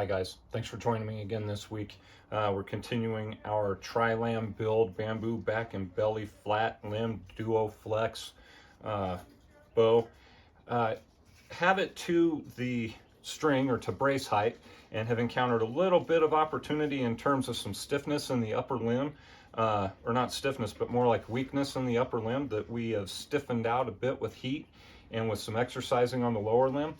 Hi guys, thanks for joining me again this week. We're continuing our tri-limb build, bamboo back and belly flat limb Duoflex bow. Have it to the string or to brace height and have encountered a little bit of opportunity in terms of some stiffness in the upper limb, or not stiffness, but more like weakness in the upper limb that we have stiffened out a bit with heat and with some exercising on the lower limb.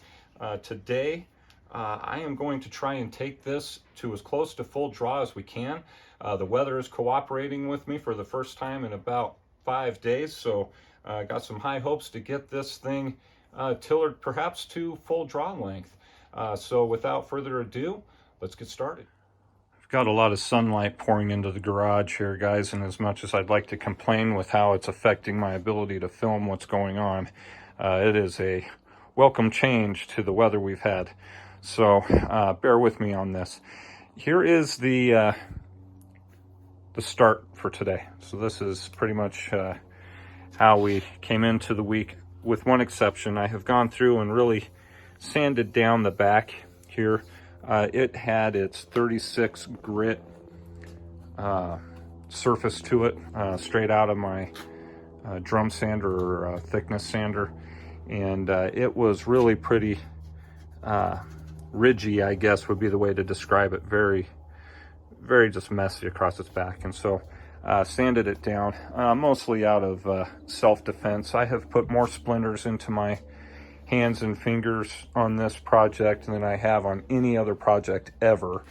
Today, I am going to try and take this to as close to full draw as we can. The weather is cooperating with me for the first time in about 5 days, so I got some high hopes to get this thing tillered perhaps to full draw length. So without further ado, let's get started. I've got a lot of sunlight pouring into the garage here, guys, and as much as I'd like to complain with how it's affecting my ability to film what's going on, it is a welcome change to the weather we've had. So bear with me on this. Here is the start for today. So this is pretty much how we came into the week, with one exception. I have gone through and really sanded down the back here. It had its 36 grit surface to it, straight out of my drum sander or thickness sander, and it was really pretty ridgy, I guess would be the way to describe it. Very just messy across its back. And so sanded it down, mostly out of self-defense. I have put more splinters into my hands and fingers on this project than I have on any other project ever.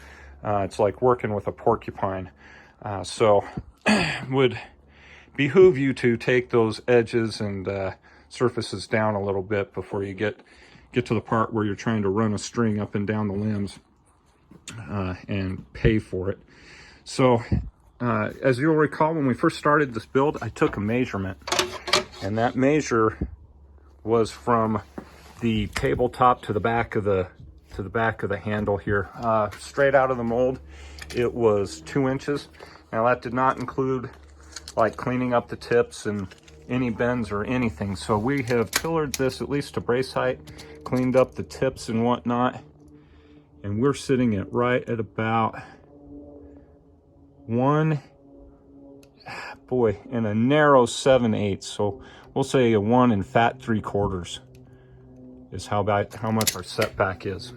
It's like working with a porcupine. So would behoove you to take those edges and surfaces down a little bit before you get to the part where you're trying to run a string up and down the limbs and pay for it. So as you'll recall, when we first started this build, I took a measurement, and that measure was from the tabletop to the back of the handle here, straight out of the mold. It was 2 inches. Now that did not include like cleaning up the tips and any bends or anything. So we have tillered this at least to brace height, cleaned up the tips and whatnot, and we're sitting at right at about in a narrow 7/8. So we'll say a 1 and fat 3/4 is how much our setback is.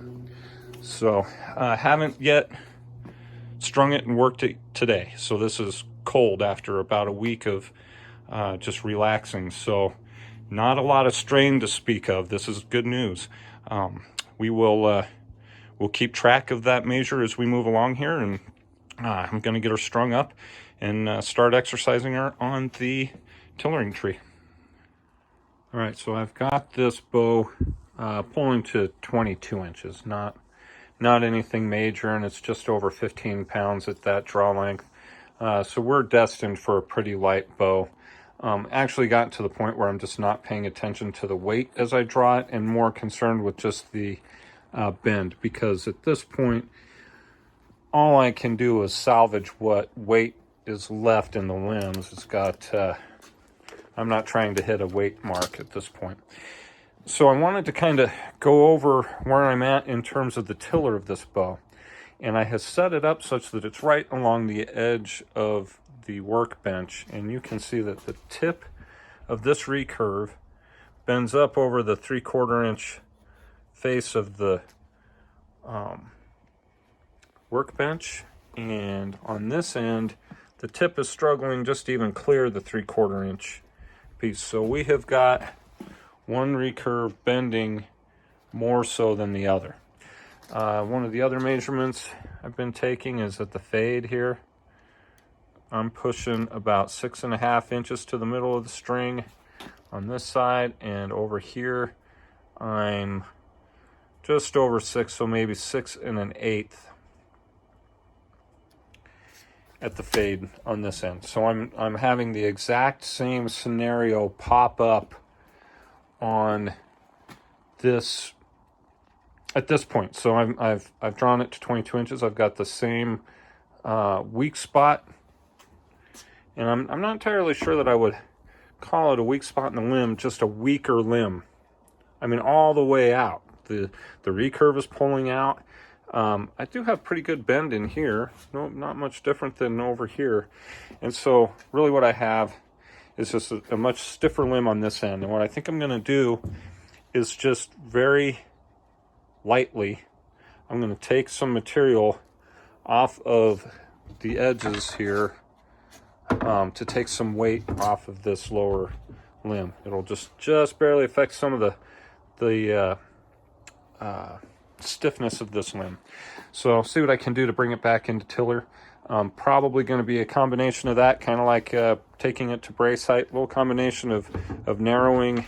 So haven't yet strung it and worked it today. So this is cold after about a week of just relaxing. So not a lot of strain to speak of. This is good news. We'll keep track of that measure as we move along here, and I'm going to get her strung up and start exercising her on the tillering tree. All right, so I've got this bow pulling to 22 inches, not anything major, and it's just over 15 pounds at that draw length. So we're destined for a pretty light bow. Actually gotten to the point where I'm just not paying attention to the weight as I draw it, and more concerned with just the bend, because at this point all I can do is salvage what weight is left in the limbs. It's got I'm not trying to hit a weight mark at this point. So I wanted to kind of go over where I'm at in terms of the tiller of this bow, and I have set it up such that it's right along the edge of the workbench, and you can see that the tip of this recurve bends up over the 3/4 inch face of the workbench, and on this end the tip is struggling just to even clear the 3/4 inch piece. So we have got one recurve bending more so than the other. One of the other measurements I've been taking is at the fade here. I'm pushing about 6.5 inches to the middle of the string on this side, and over here I'm just over 6, so maybe 6 1/8 at the fade on this end. So I'm having the exact same scenario pop up on this at this point. So I've drawn it to 22 inches. I've got the same weak spot, and I'm not entirely sure that I would call it a weak spot in the limb, just a weaker limb. I mean, all the way out. The recurve is pulling out. I do have pretty good bend in here. No, not much different than over here. And so really what I have is just a much stiffer limb on this end. And what I think I'm gonna do is just very lightly, I'm gonna take some material off of the edges here to take some weight off of this lower limb. It'll just barely affect some of the stiffness of this limb. So I'll see what I can do to bring it back into tiller. Probably going to be a combination of that, kind of like taking it to brace height, a little combination of narrowing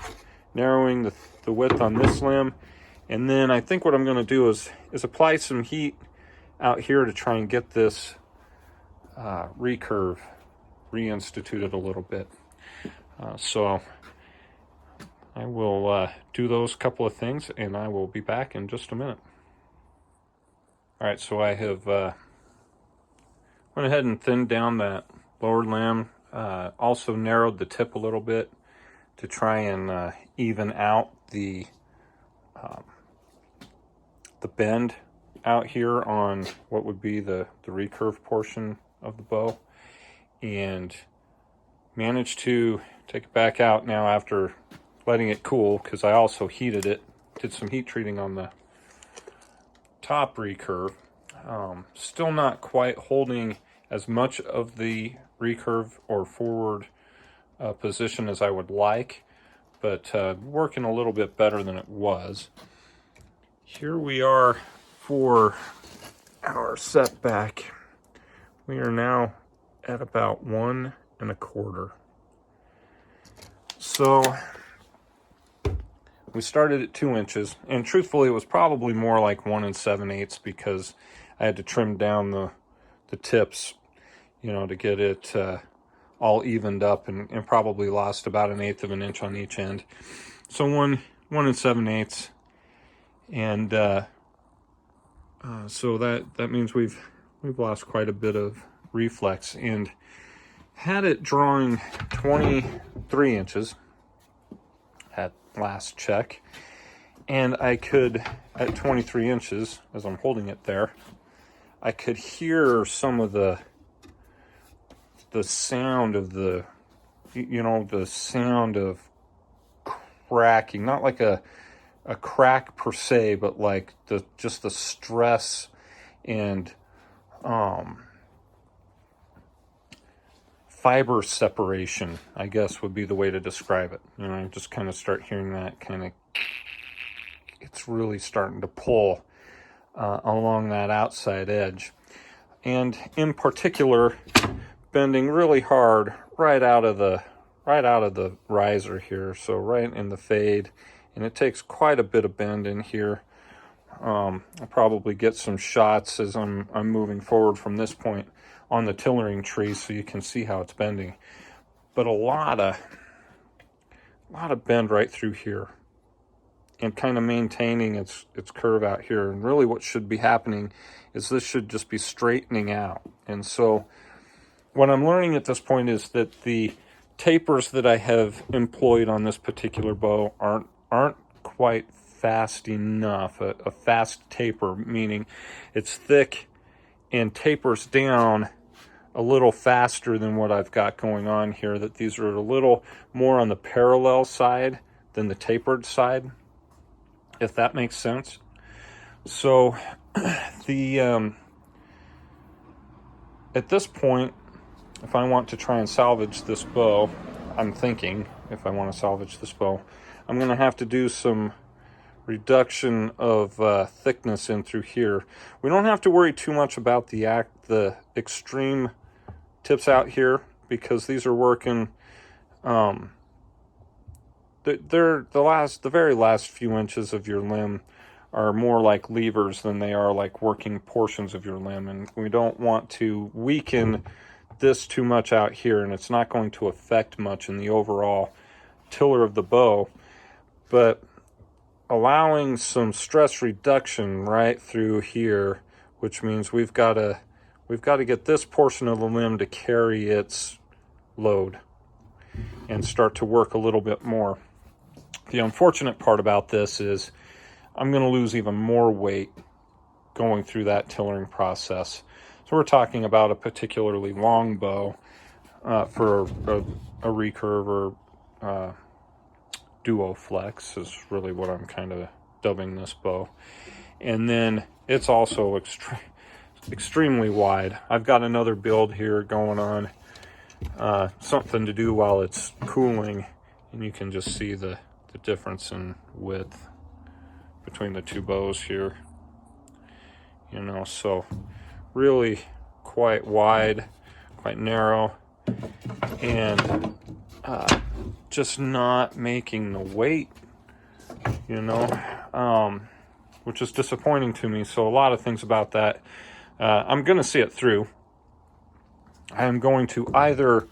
the width on this limb. And then I think what I'm going to do is apply some heat out here to try and get this recurve reinstituted a little bit. So I will do those couple of things, and I will be back in just a minute. All right, so I have went ahead and thinned down that lower limb, also narrowed the tip a little bit to try and even out the bend out here on what would be the recurve portion of the bow, and managed to take it back out now after letting it cool, because I also heated it, did some heat treating on the top recurve. Still not quite holding as much of the recurve or forward position as I would like, but working a little bit better than it was. Here we are for our setback. We are now at about 1 1/4. So we started at 2 inches, and truthfully it was probably more like 1 7/8 because I had to trim down the tips, you know, to get it all evened up, and probably lost about 1/8 of an inch on each end. So 1 7/8, and so that means we've lost quite a bit of reflex. And had it drawing 23 inches at last check, and I could, at 23 inches, as I'm holding it there, I could hear some of the sound of the, you know, the sound of cracking, not like a crack per se, but like just the stress and fiber separation, I guess would be the way to describe it. You know, I just kind of start hearing that kind of, it's really starting to pull along that outside edge, and in particular bending really hard right out of the riser here, so right in the fade, and it takes quite a bit of bend in here. I'll probably get some shots as I'm moving forward from this point on the tillering tree so you can see how it's bending, but a lot of bend right through here, and kind of maintaining its curve out here. And really what should be happening is this should just be straightening out. And so what I'm learning at this point is that the tapers that I have employed on this particular bow aren't quite fast enough. A fast taper, meaning it's thick and tapers down a little faster than what I've got going on here, that these are a little more on the parallel side than the tapered side, if that makes sense. So the at this point, if I want to try and salvage this bow, I'm thinking if I want to salvage this bow, I'm going to have to do some reduction of thickness in through here. We don't have to worry too much about the extreme tips out here, because these are working, they're the very last few inches of your limb are more like levers than they are like working portions of your limb, and we don't want to weaken this too much out here, and it's not going to affect much in the overall tiller of the bow, but allowing some stress reduction right through here, which means we've got to get this portion of the limb to carry its load and start to work a little bit more. The unfortunate part about this is I'm going to lose even more weight going through that tillering process. So we're talking about a particularly long bow for a recurve or Duoflex is really what I'm kind of dubbing this bow. And then it's also extremely wide. I've got another build here going on, something to do while it's cooling, and you can just see the difference in width between the two bows here. You know, so really quite wide, quite narrow, and just not making the weight, you know, which is disappointing to me. So a lot of things about that. I'm going to see it through. I am going to either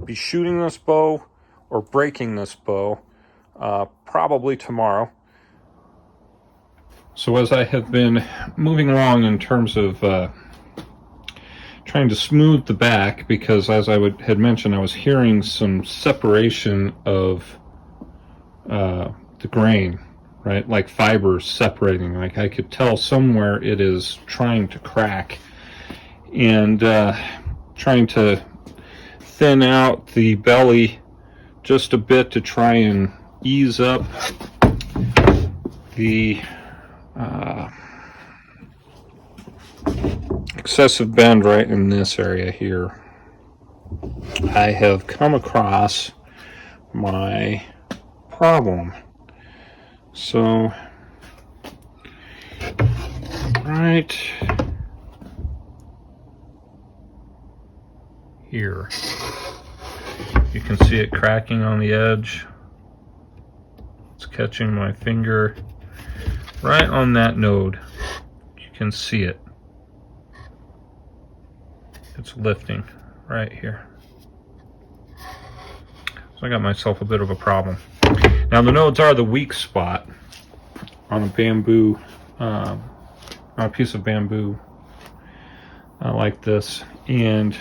be shooting this bow or breaking this bow, probably tomorrow. So as I have been moving along in terms of trying to smooth the back, because as I had mentioned, I was hearing some separation of the grain, right? Like fibers separating. Like I could tell somewhere it is trying to crack, and trying to thin out the belly just a bit to try and ease up the excessive bend right in this area here. I have come across my problem. So right here, you can see it cracking on the edge. It's catching my finger right on that node. You can see it. It's lifting right here. So I got myself a bit of a problem. Now the nodes are the weak spot on a bamboo, on a piece of bamboo like this. And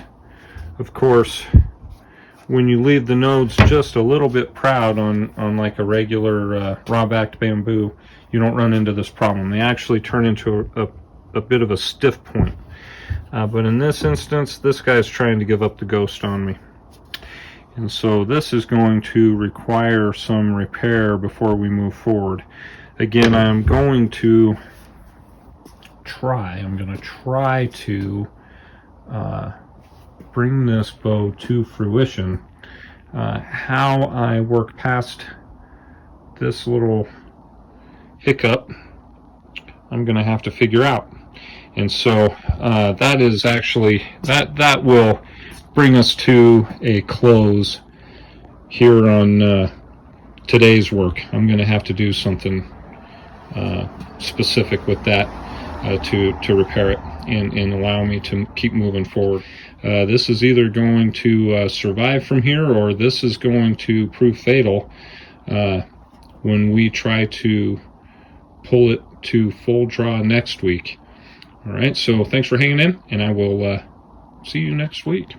of course, when you leave the nodes just a little bit proud on like a regular raw-backed bamboo, you don't run into this problem. They actually turn into a bit of a stiff point. But in this instance, this guy's trying to give up the ghost on me. And so this is going to require some repair before we move forward. Again, I'm going to try to bring this bow to fruition. How I work past this little hiccup, I'm going to have to figure out. And so that is actually, that will bring us to a close here on today's work. I'm going to have to do something specific with that to repair it and allow me to keep moving forward. This is either going to survive from here, or this is going to prove fatal when we try to pull it to full draw next week. All right, so thanks for hanging in, and I will see you next week.